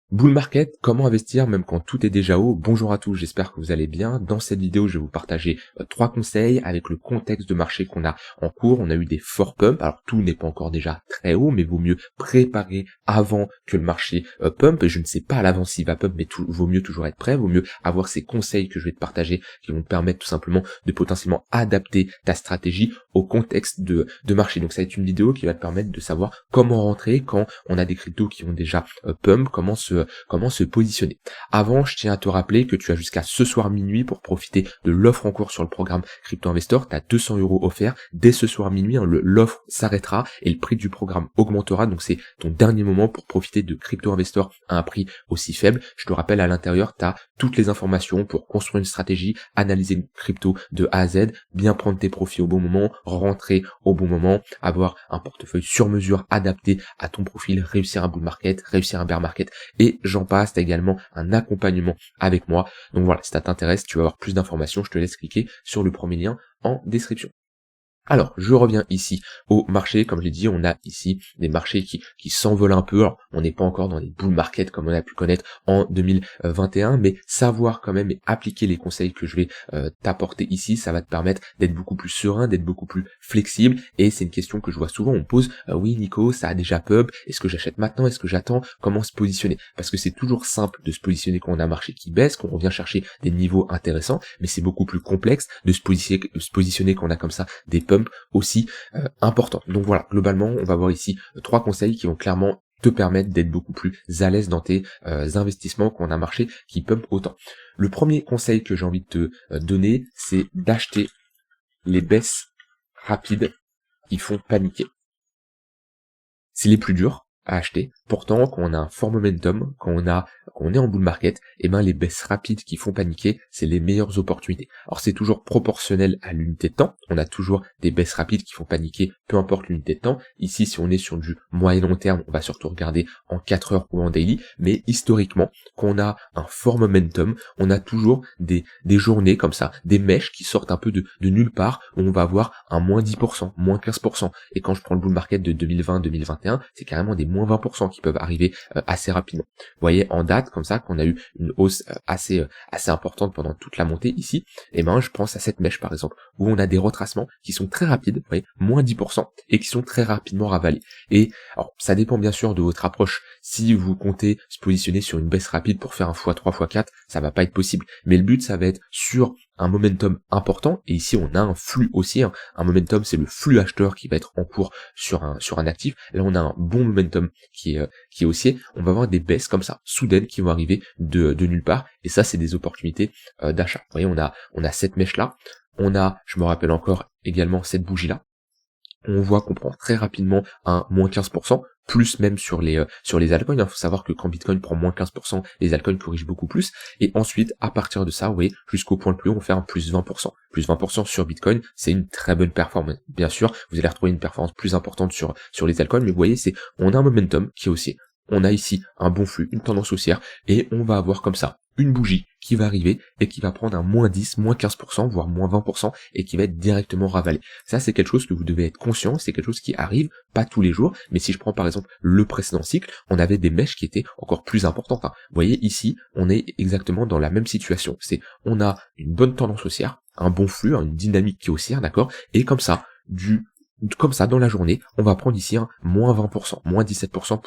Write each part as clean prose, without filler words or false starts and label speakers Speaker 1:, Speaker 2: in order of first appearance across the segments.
Speaker 1: Bull market, comment investir même quand tout est déjà haut? Bonjour à tous, j'espère que vous allez bien. Dans cette vidéo, je vais vous partager 3 conseils avec le contexte de marché qu'on a en cours. On a eu des forts pumps, alors tout n'est pas encore déjà très haut, mais vaut mieux préparer avant que le marché pump. Et je ne sais pas à l'avance s'il va pump, mais vaut mieux toujours être prêt, vaut mieux avoir ces conseils que je vais te partager qui vont te permettre tout simplement de potentiellement adapter ta stratégie au contexte de marché. Donc ça va être une vidéo qui va te permettre de savoir comment rentrer quand on a des cryptos qui ont déjà pump, comment se positionner. Avant, je tiens à te rappeler que tu as jusqu'à ce soir minuit pour profiter de l'offre en cours sur le programme Crypto Investor. Tu as 200 € offerts dès ce soir minuit. L'offre s'arrêtera et le prix du programme augmentera. Donc c'est ton dernier moment pour profiter de Crypto Investor à un prix aussi faible. Je te rappelle, à l'intérieur, tu as toutes les informations pour construire une stratégie, analyser une crypto de A à Z, bien prendre tes profits au bon moment, rentrer au bon moment, avoir un portefeuille sur mesure adapté à ton profil, réussir un bull market, réussir un bear market, et j'en passe. T'as également un accompagnement avec moi. Donc voilà, si ça t'intéresse, tu vas avoir plus d'informations, je te laisse cliquer sur le premier lien en description. Alors, je reviens ici au marché. Comme j'ai dit, on a ici des marchés qui s'envolent un peu. Alors, on n'est pas encore dans des bull market comme on a pu connaître en 2021, mais savoir quand même et appliquer les conseils que je vais t'apporter ici, ça va te permettre d'être beaucoup plus serein, d'être beaucoup plus flexible. Et c'est une question que je vois souvent. On me pose, oui Nico, ça a déjà pub, est-ce que j'achète maintenant, est-ce que j'attends, comment se positionner? Parce que c'est toujours simple de se positionner quand on a un marché qui baisse, quand on vient chercher des niveaux intéressants, mais c'est beaucoup plus complexe de se positionner quand on a comme ça des pubs aussi important. Donc voilà, globalement, on va voir ici 3 conseils qui vont clairement te permettre d'être beaucoup plus à l'aise dans tes investissements quand on a un marché qui pump autant. Le premier conseil que j'ai envie de te donner, c'est d'acheter les baisses rapides qui font paniquer. C'est les plus durs à acheter. Pourtant, quand on a un fort momentum, quand on est en bull market, et ben les baisses rapides qui font paniquer, c'est les meilleures opportunités. Alors c'est toujours proportionnel à l'unité de temps. On a toujours des baisses rapides qui font paniquer, peu importe l'unité de temps. Ici, si on est sur du moyen long terme, on va surtout regarder en 4 heures ou en daily. Mais historiquement, quand on a un fort momentum, on a toujours des journées comme ça, des mèches qui sortent un peu de nulle part, où on va avoir un moins 10%, moins 15%. Et quand je prends le bull market de 2020-2021, c'est carrément des moins 20% qui peuvent arriver assez rapidement. Vous voyez, en date, comme ça, qu'on a eu une hausse assez importante pendant toute la montée ici, et ben je pense à cette mèche par exemple, où on a des retracements qui sont très rapides, vous voyez, moins 10%, et qui sont très rapidement ravalés. Et alors, ça dépend bien sûr de votre approche. Si vous comptez se positionner sur une baisse rapide pour faire un x3, x4, ça va pas être possible. Mais le but, ça va être sur un momentum important, et ici on a un flux haussier. Un momentum, c'est le flux acheteur qui va être en cours sur un actif. Là on a un bon momentum qui est haussier. On va avoir des baisses comme ça, soudaines, qui vont arriver de nulle part, et ça c'est des opportunités d'achat. Vous voyez, on a cette mèche là, on a, je me rappelle encore également, cette bougie là. On voit qu'on prend très rapidement un moins 15%, plus même sur les altcoins. Il faut savoir que quand Bitcoin prend moins 15%, les altcoins corrigent beaucoup plus. Et ensuite, à partir de ça, vous voyez, jusqu'au point le plus haut, on fait un plus 20%. Plus 20% sur Bitcoin, c'est une très bonne performance. Bien sûr, vous allez retrouver une performance plus importante sur les altcoins, mais vous voyez, on a un momentum qui est haussier. On a ici un bon flux, une tendance haussière, et on va avoir comme ça une bougie qui va arriver et qui va prendre un moins 10, moins 15%, voire moins 20%, et qui va être directement ravalé. Ça, c'est quelque chose que vous devez être conscient, c'est quelque chose qui arrive pas tous les jours, mais si je prends par exemple le précédent cycle, on avait des mèches qui étaient encore plus importantes. Vous voyez, ici, on est exactement dans la même situation. On a une bonne tendance haussière, un bon flux, une dynamique qui est haussière, d'accord, et comme ça, dans la journée, on va prendre ici un moins 20%, moins 17%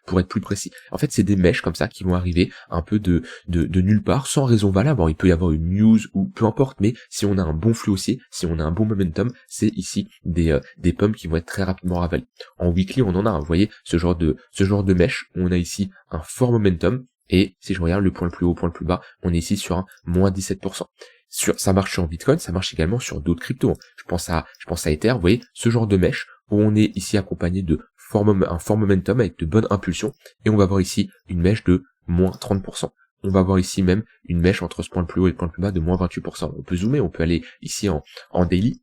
Speaker 1: pour être plus précis. En fait, c'est des mèches comme ça qui vont arriver un peu de nulle part, sans raison valable. Alors, il peut y avoir une news ou peu importe, mais si on a un bon flux haussier, si on a un bon momentum, c'est ici des pumps qui vont être très rapidement ravalés. En weekly, on en a, vous voyez, ce genre de mèche, on a ici un fort momentum, et si je regarde le point le plus haut, point le plus bas, on est ici sur un moins 17%. Ça marche sur Bitcoin, ça marche également sur d'autres cryptos. Je pense à Ether, vous voyez, ce genre de mèche où on est ici accompagné de un fort momentum avec de bonnes impulsions, et on va voir ici une mèche de moins 30%. On va voir ici même une mèche entre ce point le plus haut et le point le plus bas de moins 28%. On peut zoomer, on peut aller ici en daily,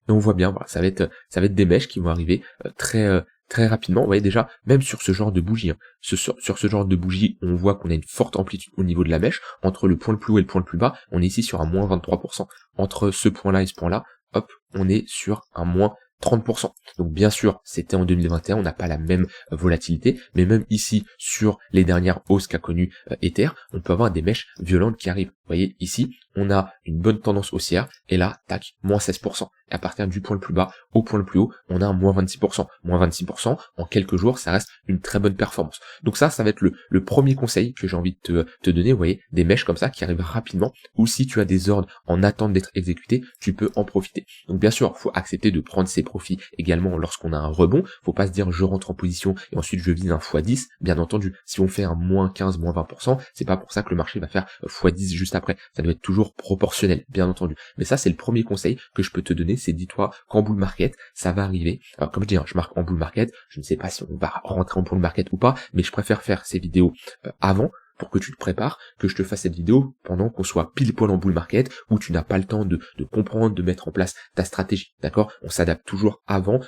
Speaker 1: et on voit bien, voilà, ça va être des mèches qui vont arriver très rapidement. Vous voyez déjà, même sur ce genre de bougie, sur ce genre de bougie, on voit qu'on a une forte amplitude au niveau de la mèche. Entre le point le plus haut et le point le plus bas, on est ici sur un moins 23%. Entre ce point-là et ce point-là, hop, on est sur un moins 30%. Donc bien sûr, c'était en 2021, on n'a pas la même volatilité, mais même ici, sur les dernières hausses qu'a connues Ether, on peut avoir des mèches violentes qui arrivent. Vous voyez, ici, on a une bonne tendance haussière, et là, tac, moins 16%. Et à partir du point le plus bas au point le plus haut, on a un moins 26%. Moins 26%, en quelques jours, ça reste une très bonne performance. Donc ça va être le premier conseil que j'ai envie de te donner. Vous voyez, des mèches comme ça qui arrivent rapidement, ou si tu as des ordres en attente d'être exécutés, tu peux en profiter. Donc bien sûr, il faut accepter de prendre ses profits également lorsqu'on a un rebond. Faut pas se dire je rentre en position et ensuite je vise un x10. Bien entendu, si on fait un moins 15, moins 20%, c'est pas pour ça que le marché va faire x10 juste après. Ça doit être toujours proportionnel, bien entendu. Mais ça, c'est le premier conseil que je peux te donner, c'est dis-toi qu'en bull market, ça va arriver. Alors comme je dis, je marque en bull market, je ne sais pas si on va rentrer en bull market ou pas, mais je préfère faire ces vidéos avant, pour que tu te prépares, que je te fasse cette vidéo pendant qu'on soit pile poil en bull market, où tu n'as pas le temps de comprendre, de mettre en place ta stratégie, d'accord? On s'adapte toujours avant,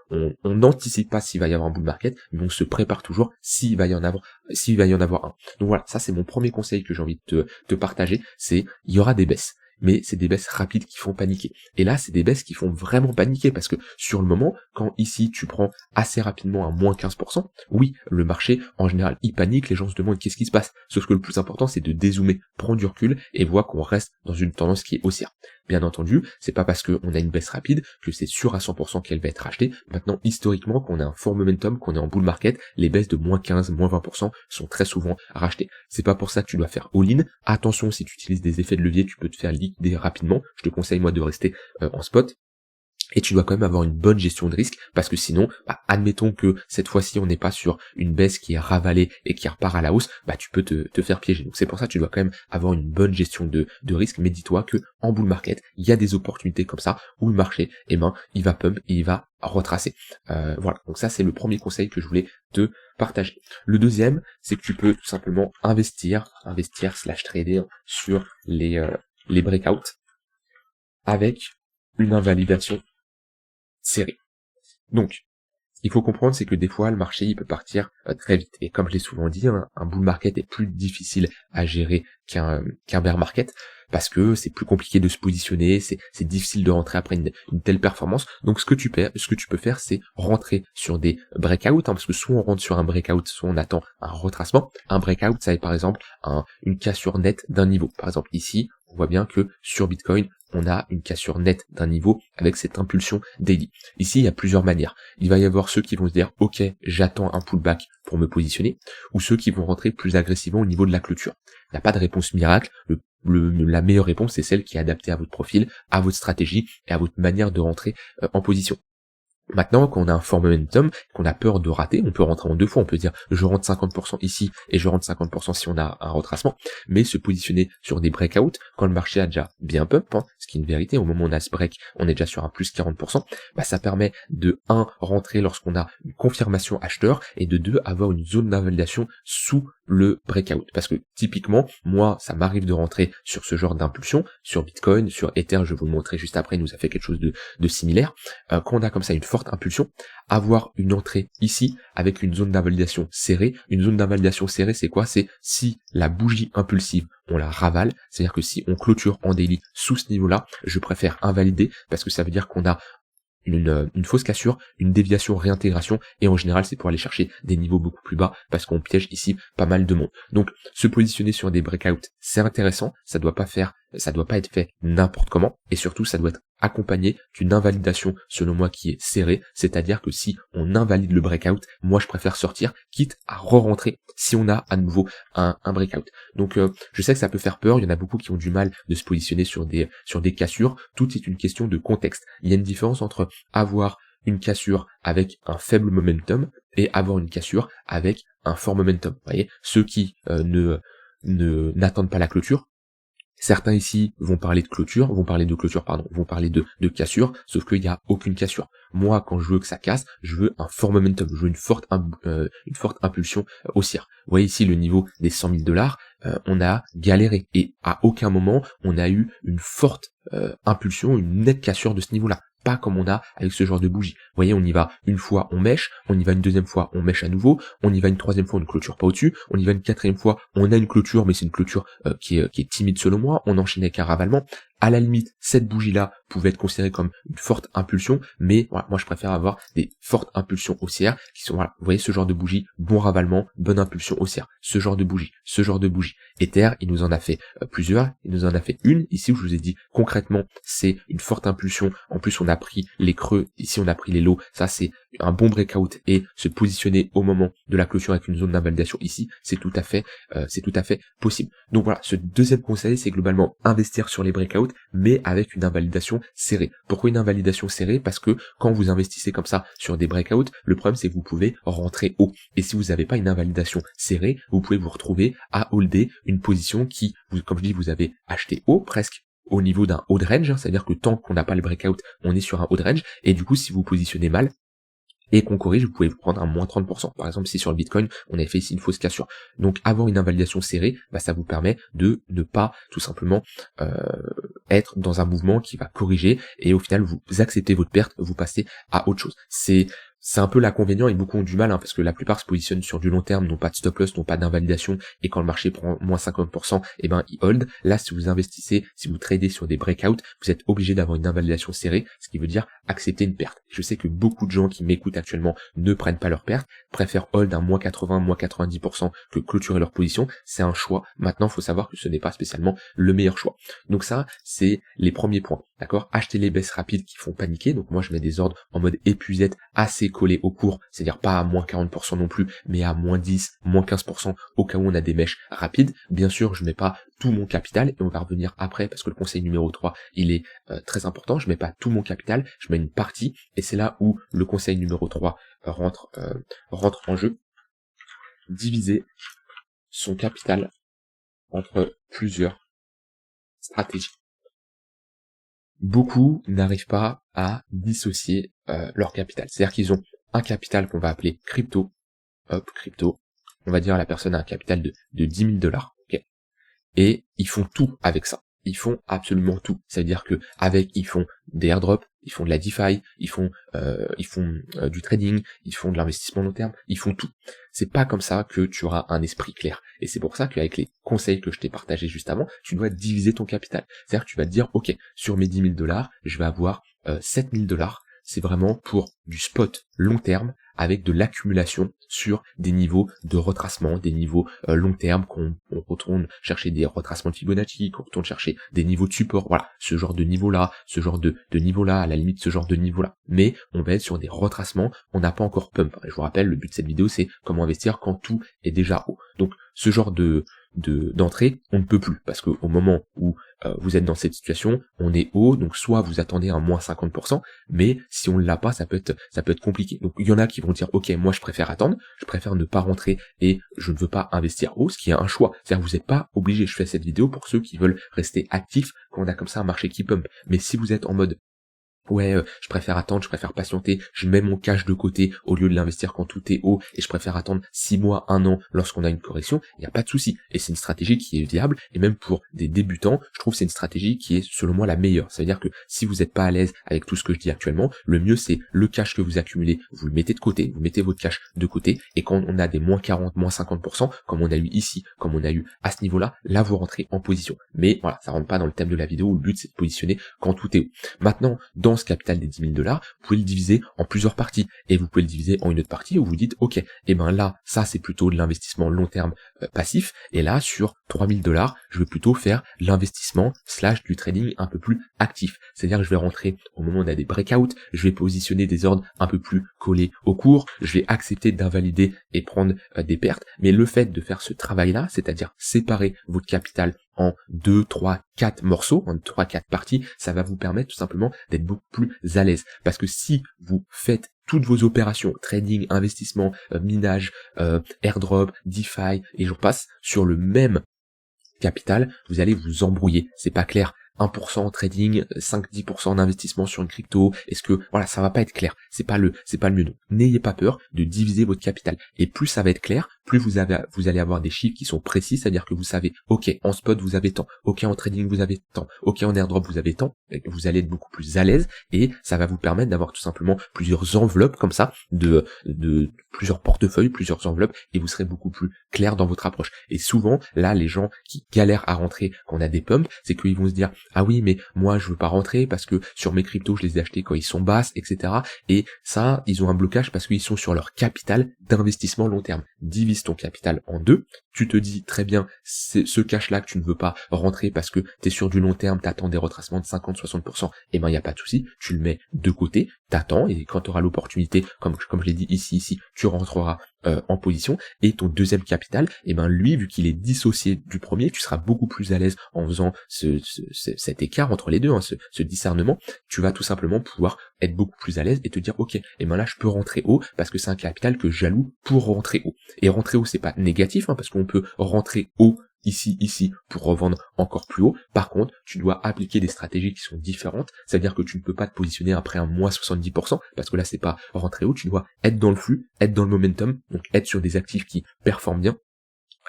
Speaker 1: on n'anticipe pas s'il va y avoir un bull market, mais on se prépare toujours s'il va y en avoir un. Donc voilà, ça c'est mon premier conseil que j'ai envie de te partager, c'est il y aura des baisses. Mais c'est des baisses rapides qui font paniquer. Et là, c'est des baisses qui font vraiment paniquer, parce que sur le moment, quand ici tu prends assez rapidement un moins 15%, oui, le marché, en général, il panique, les gens se demandent qu'est-ce qui se passe. Sauf que le plus important, c'est de dézoomer, prendre du recul et voir qu'on reste dans une tendance qui est haussière. Bien entendu, c'est pas parce qu'on a une baisse rapide que c'est sûr à 100% qu'elle va être rachetée. Maintenant, historiquement, quand on a un fort momentum, qu'on est en bull market, les baisses de moins 15, moins 20% sont très souvent rachetées. C'est pas pour ça que tu dois faire all-in. Attention, si tu utilises des effets de levier, tu peux te faire liquider rapidement. Je te conseille, moi, de rester en spot. Et tu dois quand même avoir une bonne gestion de risque, parce que sinon, admettons que cette fois-ci on n'est pas sur une baisse qui est ravalée et qui repart à la hausse, tu peux te faire piéger. Donc c'est pour ça que tu dois quand même avoir une bonne gestion de risque, mais dis-toi que en bull market, il y a des opportunités comme ça, où le marché, il va pump et il va retracer. Voilà, donc ça c'est le premier conseil que je voulais te partager. Le deuxième, c'est que tu peux tout simplement investir / trader sur les breakouts avec une invalidation serré. Donc, il faut comprendre, c'est que des fois, le marché, il peut partir très vite. Et comme je l'ai souvent dit, un bull market est plus difficile à gérer qu'un bear market, parce que c'est plus compliqué de se positionner, c'est difficile de rentrer après une telle performance. Donc, ce que tu peux faire, c'est rentrer sur des breakouts, parce que soit on rentre sur un breakout, soit on attend un retracement. Un breakout, ça est par exemple une cassure nette d'un niveau. Par exemple, ici, on voit bien que sur Bitcoin, on a une cassure nette d'un niveau avec cette impulsion daily. Ici, il y a plusieurs manières. Il va y avoir ceux qui vont se dire, ok, j'attends un pullback pour me positionner, ou ceux qui vont rentrer plus agressivement au niveau de la clôture. Il n'y a pas de réponse miracle. La meilleure réponse, c'est celle qui est adaptée à votre profil, à votre stratégie et à votre manière de rentrer en position. Maintenant, quand on a un fort momentum, qu'on a peur de rater, on peut rentrer en deux fois, on peut dire je rentre 50% ici et je rentre 50% si on a un retracement, mais se positionner sur des breakouts, quand le marché a déjà bien pump, ce qui est une vérité, au moment où on a ce break, on est déjà sur un plus 40%, ça permet de 1, rentrer lorsqu'on a une confirmation acheteur, et de 2, avoir une zone d'invalidation sous le breakout. Parce que typiquement, moi, ça m'arrive de rentrer sur ce genre d'impulsion, sur Bitcoin, sur Ether, je vais vous le montrer juste après, il nous a fait quelque chose de similaire. Quand on a comme ça une forte impulsion, avoir une entrée ici avec une zone d'invalidation serrée. Une zone d'invalidation serrée, c'est quoi? C'est si la bougie impulsive, on la ravale, c'est-à-dire que si on clôture en daily sous ce niveau-là, je préfère invalider, parce que ça veut dire qu'on a une fausse cassure, une déviation, réintégration, et en général c'est pour aller chercher des niveaux beaucoup plus bas, parce qu'on piège ici pas mal de monde. Donc se positionner sur des breakouts, c'est intéressant, ça doit pas être fait n'importe comment, et surtout ça doit être accompagné d'une invalidation selon moi qui est serrée, c'est-à-dire que si on invalide le breakout, moi je préfère sortir, quitte à re-rentrer si on a à nouveau un breakout. Donc je sais que ça peut faire peur, il y en a beaucoup qui ont du mal de se positionner sur des cassures, tout est une question de contexte. Il y a une différence entre avoir une cassure avec un faible momentum et avoir une cassure avec un fort momentum. Vous voyez, ceux qui n'attendent pas la clôture, certains ici vont parler de clôture, vont parler de cassure, sauf qu'il n'y a aucune cassure. Moi, quand je veux que ça casse, je veux un fort momentum, je veux une forte impulsion haussière. Vous voyez ici le niveau des 100 000 $, on a galéré, et à aucun moment on a eu une forte impulsion, une nette cassure de ce niveau-là. Pas comme on a avec ce genre de bougie. Vous voyez, on y va une fois, on mèche, on y va une deuxième fois, on mèche à nouveau, on y va une troisième fois, on ne clôture pas au-dessus, on y va une quatrième fois, on a une clôture, mais c'est une clôture qui est timide selon moi, on enchaîne avec un ravalement. À la limite, cette bougie-là pouvait être considérée comme une forte impulsion, mais voilà, moi je préfère avoir des fortes impulsions haussières qui sont, voilà, vous voyez ce genre de bougie, bon ravalement, bonne impulsion haussière, ce genre de bougie, ce genre de bougie. Ether, il nous en a fait plusieurs, il nous en a fait une, ici où je vous ai dit concrètement, c'est une forte impulsion, en plus on a pris les creux, ici on a pris les lows, ça c'est un bon breakout et se positionner au moment de la clôture avec une zone d'invalidation ici, c'est tout à fait possible. Donc voilà, ce deuxième conseil, c'est globalement investir sur les breakouts, mais avec une invalidation serrée. Pourquoi une invalidation serrée? Parce que quand vous investissez comme ça sur des breakouts, le problème c'est que vous pouvez rentrer haut. Et si vous n'avez pas une invalidation serrée, vous pouvez vous retrouver à holder une position qui, comme je dis, vous avez acheté haut, presque au niveau d'un haut de range, c'est-à-dire que tant qu'on n'a pas le breakout, on est sur un haut de range, et du coup si vous positionnez mal, et qu'on corrige, vous pouvez vous prendre un moins 30%. Par exemple, si sur le Bitcoin, on avait fait ici une fausse cassure. Donc, avoir une invalidation serrée, ça vous permet de ne pas, tout simplement, être dans un mouvement qui va corriger, et au final, vous acceptez votre perte, vous passez à autre chose. C'est un peu l'inconvénient et beaucoup ont du mal, parce que la plupart se positionnent sur du long terme, n'ont pas de stop loss, n'ont pas d'invalidation, et quand le marché prend moins 50%, ils hold. Là, si vous investissez, si vous tradez sur des breakouts, vous êtes obligé d'avoir une invalidation serrée, ce qui veut dire accepter une perte. Je sais que beaucoup de gens qui m'écoutent actuellement ne prennent pas leur perte, préfèrent hold un moins 80, moins 90% que clôturer leur position. C'est un choix. Maintenant, il faut savoir que ce n'est pas spécialement le meilleur choix. Donc ça, c'est les premiers points. D'accord? Acheter les baisses rapides qui font paniquer. Donc moi, je mets des ordres en mode épuisette assez collés au cours, c'est-à-dire pas à moins 40% non plus, mais à moins 10, moins 15% au cas où on a des mèches rapides. Bien sûr, je mets pas tout mon capital et on va revenir après parce que le conseil numéro 3, il est très important. Je mets pas tout mon capital, je mets une partie et c'est là où le conseil numéro 3 rentre en jeu. Diviser son capital entre plusieurs stratégies. Beaucoup n'arrivent pas à dissocier leur capital. C'est-à-dire qu'ils ont un capital qu'on va appeler crypto. Crypto. On va dire la personne a un capital de 10 000 $. Okay. Et ils font tout avec ça. Ils font absolument tout. C'est-à-dire que ils font des airdrops, ils font de la DeFi, ils font du trading, ils font de l'investissement long terme, ils font tout. C'est pas comme ça que tu auras un esprit clair. Et c'est pour ça qu'avec les conseils que je t'ai partagés juste avant, tu dois diviser ton capital. C'est-à-dire que tu vas te dire, ok, sur mes 10 000 $, je vais avoir 7 000 $. C'est vraiment pour du spot long terme avec de l'accumulation sur des niveaux de retracement, des niveaux long terme, qu'on retourne chercher des retracements de Fibonacci, qu'on retourne chercher des niveaux de support, voilà, ce genre de niveau-là, ce genre de niveau-là, à la limite ce genre de niveau-là. Mais on va être sur des retracements, on n'a pas encore pump. Je vous rappelle, le but de cette vidéo, c'est comment investir quand tout est déjà haut. Donc ce genre d'entrée, on ne peut plus, parce qu'au moment où vous êtes dans cette situation, on est haut, donc soit vous attendez un moins 50%, mais si on ne l'a pas, ça peut être compliqué. Donc il y en a qui vont dire, ok, moi je préfère attendre, je préfère ne pas rentrer et je ne veux pas investir haut, ce qui est un choix. C'est-à-dire que vous n'êtes pas obligé, je fais cette vidéo pour ceux qui veulent rester actifs quand on a comme ça un marché qui pump. Mais si vous êtes en mode ouais, je préfère attendre, je préfère patienter, je mets mon cash de côté au lieu de l'investir quand tout est haut et je préfère attendre 6 mois, 1 an lorsqu'on a une correction, il n'y a pas de souci. Et c'est une stratégie qui est viable et même pour des débutants, je trouve que c'est une stratégie qui est selon moi la meilleure. Ça veut dire que si vous n'êtes pas à l'aise avec tout ce que je dis actuellement, le mieux c'est le cash que vous accumulez, vous le mettez de côté, vous mettez votre cash de côté et quand on a des moins 40, moins 50%, comme on a eu ici, comme on a eu à ce niveau-là, là vous rentrez en position. Mais voilà, ça rentre pas dans le thème de la vidéo où le but c'est de positionner quand tout est haut. Maintenant, dans ce capital des 10 000 $, vous pouvez le diviser en plusieurs parties et vous pouvez le diviser en une autre partie où vous dites ok, et ben là ça c'est plutôt de l'investissement long terme passif et là sur 3 000 $, je vais plutôt faire l'investissement / du trading un peu plus actif. C'est-à-dire que je vais rentrer au moment où on a des breakouts, je vais positionner des ordres un peu plus collés au cours, je vais accepter d'invalider et prendre des pertes, mais le fait de faire ce travail-là, c'est-à-dire séparer votre capital en 2, 3, 4 morceaux, en 3, 4 parties, ça va vous permettre tout simplement d'être beaucoup plus à l'aise. Parce que si vous faites toutes vos opérations, trading, investissement, minage, airdrop, DeFi, et j'en passe, sur le même capital, vous allez vous embrouiller. C'est pas clair. 1% en trading, 5-10% d'investissement sur une crypto, est-ce que, voilà, ça va pas être clair. C'est pas le mieux. Donc, n'ayez pas peur de diviser votre capital. Et plus ça va être clair, plus vous allez avoir des chiffres qui sont précis, c'est-à-dire que vous savez, ok, en spot vous avez tant, ok, en trading vous avez tant, ok, en airdrop vous avez tant, et vous allez être beaucoup plus à l'aise et ça va vous permettre d'avoir tout simplement plusieurs enveloppes comme ça, de plusieurs portefeuilles, plusieurs enveloppes, et vous serez beaucoup plus clair dans votre approche. Et souvent, là, les gens qui galèrent à rentrer quand on a des pumps, c'est qu'ils vont se dire, ah oui, mais moi je veux pas rentrer parce que sur mes cryptos je les ai achetés quand ils sont basses, etc. Et ça, ils ont un blocage parce qu'ils sont sur leur capital d'investissement long terme. Divise ton capital en deux, tu te dis très bien, c'est ce cash-là que tu ne veux pas rentrer parce que tu es sur du long terme, t'attends des retracements de 50-60%, et ben il n'y a pas de souci, tu le mets de côté, t'attends, et quand tu auras l'opportunité, comme je l'ai dit ici, tu rentreras en position, et ton deuxième capital, et ben lui, vu qu'il est dissocié du premier, tu seras beaucoup plus à l'aise en faisant cet écart entre les deux, hein, ce discernement, tu vas tout simplement pouvoir être beaucoup plus à l'aise et te dire, ok, et ben là je peux rentrer haut, parce que c'est un capital que j'alloue pour rentrer haut. Et rentrer haut, c'est pas négatif, hein, parce qu'on peut rentrer haut ici, pour revendre encore plus haut. Par contre, tu dois appliquer des stratégies qui sont différentes, c'est-à-dire que tu ne peux pas te positionner après un moins 70%, parce que là, c'est pas rentrer haut, tu dois être dans le flux, être dans le momentum, donc être sur des actifs qui performent bien,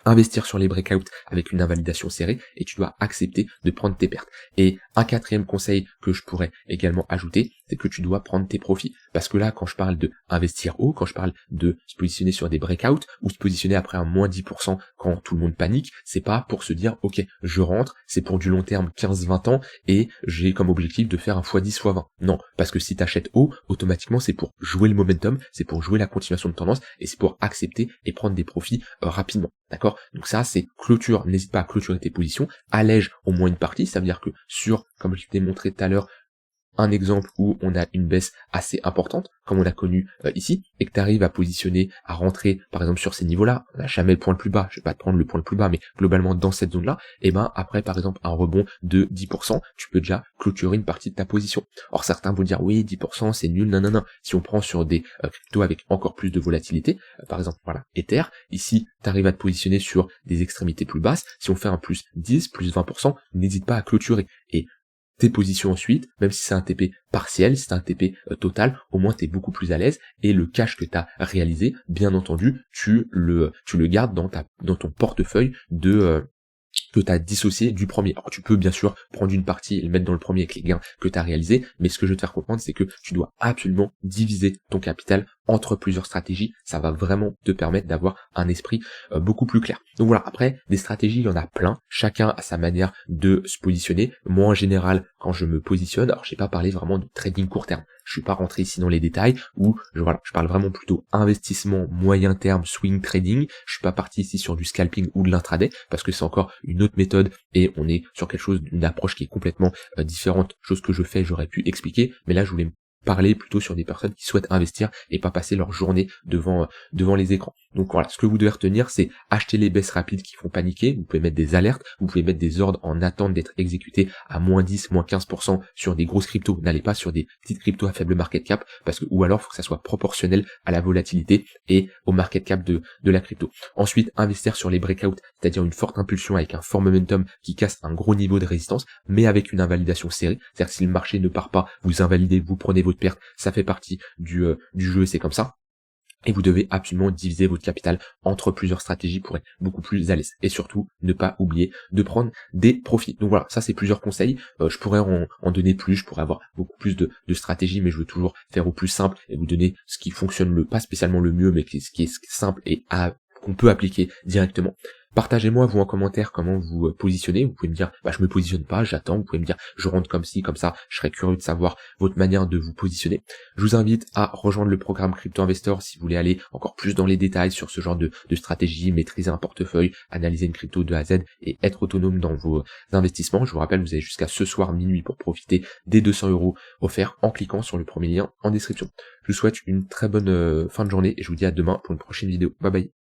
Speaker 1: investir sur les breakouts avec une invalidation serrée, et tu dois accepter de prendre tes pertes. Et un quatrième conseil que je pourrais également ajouter, c'est que tu dois prendre tes profits. Parce que là, quand je parle de investir haut, quand je parle de se positionner sur des breakouts, ou se positionner après un moins 10% quand tout le monde panique, c'est pas pour se dire, ok, je rentre, c'est pour du long terme 15-20 ans, et j'ai comme objectif de faire un x10, x20. Non, parce que si tu achètes haut, automatiquement, c'est pour jouer le momentum, c'est pour jouer la continuation de tendance, et c'est pour accepter et prendre des profits rapidement. D'accord? Donc ça, c'est clôture. N'hésite pas à clôturer tes positions. Allège au moins une partie. Ça veut dire que sur, comme je t'ai montré tout à l'heure, un exemple où on a une baisse assez importante, comme on l'a connu ici, et que tu arrives à positionner, à rentrer, par exemple, sur ces niveaux-là, on n'a jamais le point le plus bas, je vais pas te prendre le point le plus bas, mais globalement dans cette zone-là, et ben après, par exemple, un rebond de 10%, tu peux déjà clôturer une partie de ta position. Or, certains vont dire, oui, 10%, c'est nul, non. Si on prend sur des cryptos avec encore plus de volatilité, par exemple, voilà, Ether, ici, tu arrives à te positionner sur des extrémités plus basses, si on fait un plus 10, plus 20%, n'hésite pas à clôturer. Et tes positions ensuite, même si c'est un TP partiel, si c'est un TP total, au moins tu es beaucoup plus à l'aise, et le cash que tu as réalisé, bien entendu, tu le gardes dans ton portefeuille que tu as dissocié du premier. Alors tu peux bien sûr prendre une partie et le mettre dans le premier avec les gains que tu as réalisés, mais ce que je veux te faire comprendre, c'est que tu dois absolument diviser ton capital entre plusieurs stratégies. Ça va vraiment te permettre d'avoir un esprit beaucoup plus clair. Donc voilà, après, des stratégies, il y en a plein. Chacun a sa manière de se positionner. Moi, en général, quand je me positionne, alors j'ai pas parlé vraiment de trading court terme. Je suis pas rentré ici dans les détails, où je parle vraiment plutôt investissement moyen terme, swing trading. Je suis pas parti ici sur du scalping ou de l'intraday, parce que c'est encore une autre méthode et on est sur quelque chose, d'une approche qui est complètement différente, chose que je fais, j'aurais pu expliquer, mais là je voulais parler plutôt sur des personnes qui souhaitent investir et pas passer leur journée devant les écrans. Donc voilà, ce que vous devez retenir, c'est acheter les baisses rapides qui font paniquer. Vous pouvez mettre des alertes, vous pouvez mettre des ordres en attente d'être exécutés à moins 10, moins 15% sur des grosses cryptos. N'allez pas sur des petites cryptos à faible market cap, parce que, ou alors il faut que ça soit proportionnel à la volatilité et au market cap de la crypto. Ensuite, investir sur les breakouts, c'est-à-dire une forte impulsion avec un fort momentum qui casse un gros niveau de résistance, mais avec une invalidation serrée. C'est-à-dire que si le marché ne part pas, vous invalidez, vous prenez votre perte, ça fait partie du jeu, c'est comme ça. Et vous devez absolument diviser votre capital entre plusieurs stratégies pour être beaucoup plus à l'aise. Et surtout, ne pas oublier de prendre des profits. Donc voilà, ça c'est plusieurs conseils. Je pourrais en donner plus, je pourrais avoir beaucoup plus de stratégies, mais je veux toujours faire au plus simple et vous donner ce qui fonctionne pas spécialement le mieux, mais ce qui est simple et qu'on peut appliquer directement. Partagez-moi vous en commentaire comment vous positionnez. Vous pouvez me dire, je me positionne pas, j'attends. Vous pouvez me dire, je rentre comme ci, comme ça. Je serais curieux de savoir votre manière de vous positionner. Je vous invite à rejoindre le programme Crypto Investor si vous voulez aller encore plus dans les détails sur ce genre de stratégie, maîtriser un portefeuille, analyser une crypto de A à Z et être autonome dans vos investissements. Je vous rappelle, vous avez jusqu'à ce soir minuit pour profiter des 200 € offerts en cliquant sur le premier lien en description. Je vous souhaite une très bonne fin de journée et je vous dis à demain pour une prochaine vidéo. Bye bye.